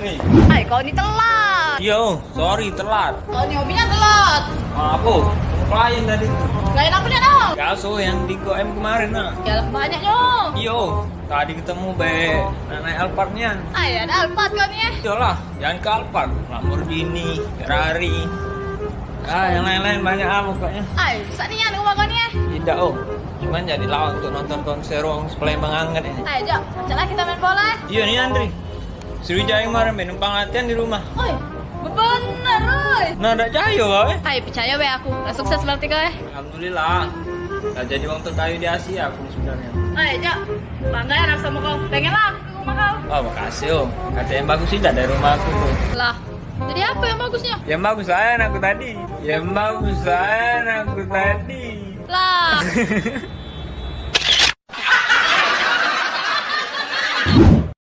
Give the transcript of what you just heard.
Hai, kau ini telat. Yo, sorry telat. Kau ini hobinya telat. Maaf, klien tadi. Klien apa dia dong? Kaso yang di GoM kemarin nak. Ya banyak dong. Yo, tadi ketemu naik Alphardnya. Ay, ada Alphard kau nih. Iyalah, jangan ke Alphard. Lamborghini, Ferrari. Yang lain-lain banyak pokoknya. Ay, sanian rumah kau nih. Tidak cuman jadi lawan untuk nonton konser Wong Palembang hangat ini. Ayo, Jok, acara kita main bola. Iya nih Andri. Sriwijaya kemarin numpang latihan di rumah. Oi, bener, oi. Nah, ada cayo kau Ayo, percaya be aku. Udah sukses berarti kau. Alhamdulillah. Gak jadi wong terkayu di Asia aku sebenarnya. Ayo, Jok, bangga ya anak sama kau. Pengen lah aku ke rumah kau. Oh, makasih Kata yang bagus tidak dari rumah aku. Lah, jadi apa yang bagusnya? Yang bagus saya anakku tadi. Yang bagus saya anakku tadi. Lah.